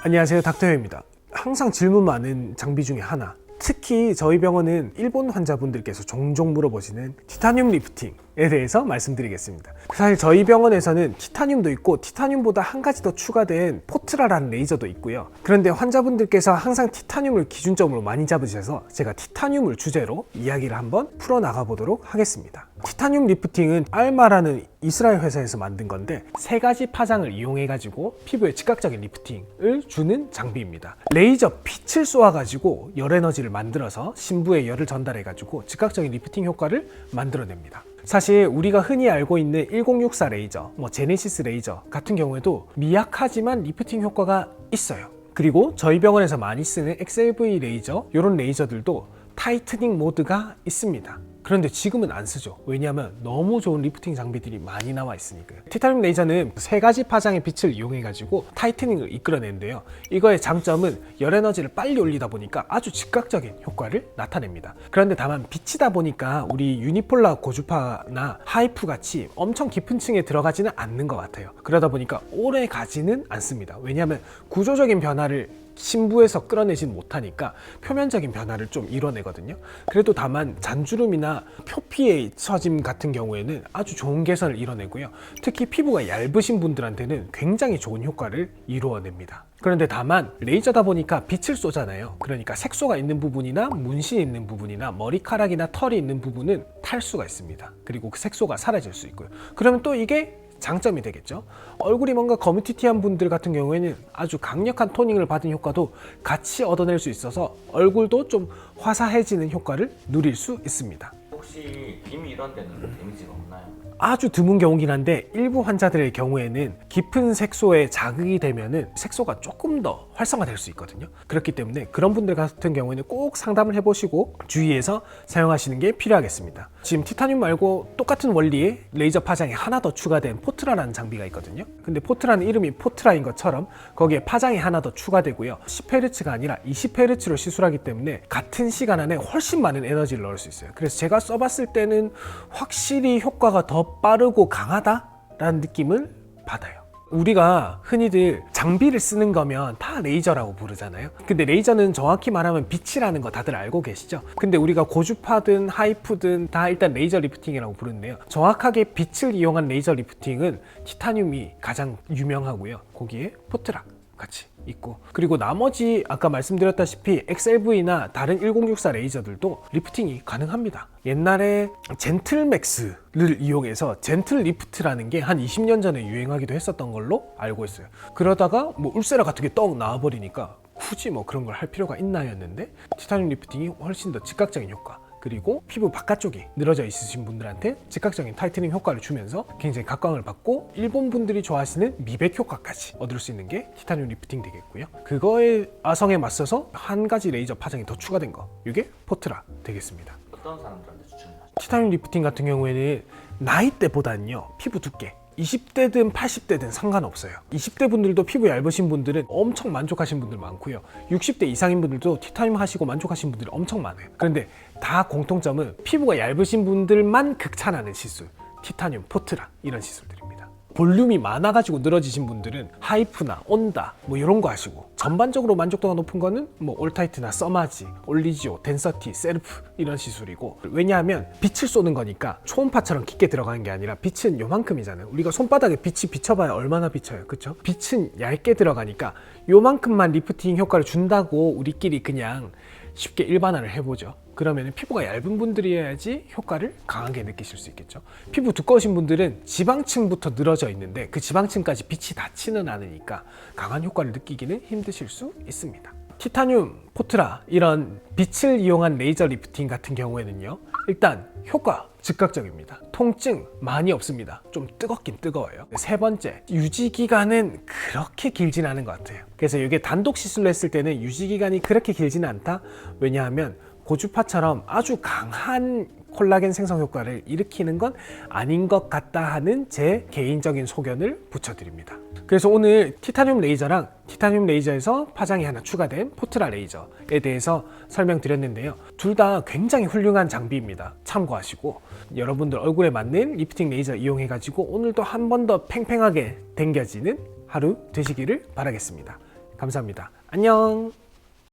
안녕하세요, 닥터효입니다. 항상 질문 많은 장비 중에 하나, 특히 저희 병원은 일본 환자분들께서 종종 물어보시는 티타늄 리프팅에 대해서 말씀드리겠습니다. 사실 저희 병원에서는 티타늄도 있고 티타늄보다 한 가지 더 추가된 포트라라는 레이저도 있고요. 그런데 환자분들께서 항상 티타늄을 기준점으로 많이 잡으셔서 제가 티타늄을 주제로 이야기를 한번 풀어나가 보도록 하겠습니다. 티타늄 리프팅은 알마라는 이스라엘 회사에서 만든 건데 세 가지 파장을 이용해 가지고 피부에 즉각적인 리프팅을 주는 장비입니다. 레이저 빛을 쏘아 가지고 열 에너지를 만들어서 심부에 열을 전달해 가지고 즉각적인 리프팅 효과를 만들어냅니다. 사실 우리가 흔히 알고 있는 1064 레이저, 제네시스 레이저 같은 경우에도 미약하지만 리프팅 효과가 있어요. 그리고 저희 병원에서 많이 쓰는 XLV 레이저, 이런 레이저들도 타이트닝 모드가 있습니다. 그런데 지금은 안 쓰죠. 왜냐하면 너무 좋은 리프팅 장비들이 많이 나와 있으니까요. 티타늄 레이저는 세 가지 파장의 빛을 이용해 가지고 타이트닝을 이끌어내는데요. 이거의 장점은 열 에너지를 빨리 올리다 보니까 아주 즉각적인 효과를 나타냅니다. 그런데 다만 빛이다 보니까 우리 유니폴라 고주파나 하이프 같이 엄청 깊은 층에 들어가지는 않는 것 같아요. 그러다 보니까 오래 가지는 않습니다. 왜냐하면 구조적인 변화를 심부에서 끌어내진 못하니까 표면적인 변화를 좀 이뤄내거든요. 그래도 다만 잔주름이나 표피의 처짐 같은 경우에는 아주 좋은 개선을 이뤄내고요. 특히 피부가 얇으신 분들한테는 굉장히 좋은 효과를 이루어냅니다. 그런데 다만 레이저다 보니까 빛을 쏘잖아요. 그러니까 색소가 있는 부분이나 문신이 있는 부분이나 머리카락이나 털이 있는 부분은 탈 수가 있습니다. 그리고 그 색소가 사라질 수 있고요. 그러면 또 이게 장점이 되겠죠. 얼굴이 뭔가 거무튀튀한 분들 같은 경우에는 아주 강력한 토닝을 받은 효과도 같이 얻어낼 수 있어서 얼굴도 좀 화사해지는 효과를 누릴 수 있습니다. 혹시 비미 이런 데는 데미지가 없나요? 아주 드문 경우긴 한데 일부 환자들의 경우에는 깊은 색소에 자극이 되면은 색소가 조금 더 활성화될 수 있거든요. 그렇기 때문에 그런 분들 같은 경우에는 꼭 상담을 해보시고 주의해서 사용하시는 게 필요하겠습니다. 지금 티타늄 말고 똑같은 원리의 레이저 파장이 하나 더 추가된 포트라라는 장비가 있거든요. 근데 포트라는 이름이 포트라인 것처럼 거기에 파장이 하나 더 추가되고요. 10Hz가 아니라 20Hz로 시술하기 때문에 같은 시간 안에 훨씬 많은 에너지를 넣을 수 있어요. 그래서 제가 써봤을 때는 확실히 효과가 더 빠르고 강하다라는 느낌을 받아요. 우리가 흔히들 장비를 쓰는 거면 다 레이저라고 부르잖아요. 근데 레이저는 정확히 말하면 빛이라는 거 다들 알고 계시죠? 근데 우리가 고주파든 하이프든 다 일단 레이저 리프팅이라고 부르는데요. 정확하게 빛을 이용한 레이저 리프팅은 티타늄이 가장 유명하고요. 거기에 포트라 같이 있고, 그리고 나머지 아까 말씀드렸다시피 XLV나 다른 1064 레이저들도 리프팅이 가능합니다. 옛날에 젠틀맥스를 이용해서 젠틀 리프트라는 게 한 20년 전에 유행하기도 했었던 걸로 알고 있어요. 그러다가 울세라 같은 게 떡 나와버리니까 굳이 그런 걸 할 필요가 있나 였는데 티타늄 리프팅이 훨씬 더 즉각적인 효과, 그리고 피부 바깥쪽이 늘어져 있으신 분들한테 즉각적인 타이트닝 효과를 주면서 굉장히 각광을 받고 일본 분들이 좋아하시는 미백 효과까지 얻을 수 있는 게 티타늄 리프팅 되겠고요. 그거의 아성에 맞서서 한 가지 레이저 파장이 더 추가된 거, 이게 포트라 되겠습니다. 어떤 사람들한테 추천하세요? 티타늄 리프팅 같은 경우에는 나이대보다는요, 피부 두께 20대든 80대든 상관없어요. 20대 분들도 피부 얇으신 분들은 엄청 만족하신 분들 많고요. 60대 이상인 분들도 티타늄 하시고 만족하신 분들이 엄청 많아요. 그런데 다 공통점은 피부가 얇으신 분들만 극찬하는 시술, 티타늄, 포트라 이런 시술들입니다. 볼륨이 많아가지고 늘어지신 분들은 하이프나 온다 이런 거 하시고, 전반적으로 만족도가 높은 거는 올타이트나 써마지, 올리지오, 덴서티, 셀프 이런 시술이고, 왜냐하면 빛을 쏘는 거니까 초음파처럼 깊게 들어가는 게 아니라 빛은 요만큼이잖아요. 우리가 손바닥에 빛이 비쳐봐야 얼마나 비쳐요, 그쵸? 빛은 얇게 들어가니까 요만큼만 리프팅 효과를 준다고 우리끼리 그냥 쉽게 일반화를 해보죠. 그러면 피부가 얇은 분들이어야지 효과를 강하게 느끼실 수 있겠죠. 피부 두꺼우신 분들은 지방층부터 늘어져 있는데 그 지방층까지 빛이 닿지는 않으니까 강한 효과를 느끼기는 힘드실 수 있습니다. 티타늄, 포트라 이런 빛을 이용한 레이저 리프팅 같은 경우에는요, 일단 효과 즉각적입니다. 통증 많이 없습니다. 좀 뜨겁긴 뜨거워요. 세 번째, 유지기간은 그렇게 길진 않은 것 같아요. 그래서 이게 단독 시술로 했을 때는 유지기간이 그렇게 길지는 않다. 왜냐하면 고주파처럼 아주 강한 콜라겐 생성 효과를 일으키는 건 아닌 것 같다 하는 제 개인적인 소견을 붙여드립니다. 그래서 오늘 티타늄 레이저랑 티타늄 레이저에서 파장이 하나 추가된 포트라 레이저에 대해서 설명드렸는데요. 둘 다 굉장히 훌륭한 장비입니다. 참고하시고 여러분들 얼굴에 맞는 리프팅 레이저 이용해가지고 오늘도 한 번 더 팽팽하게 당겨지는 하루 되시기를 바라겠습니다. 감사합니다. 안녕.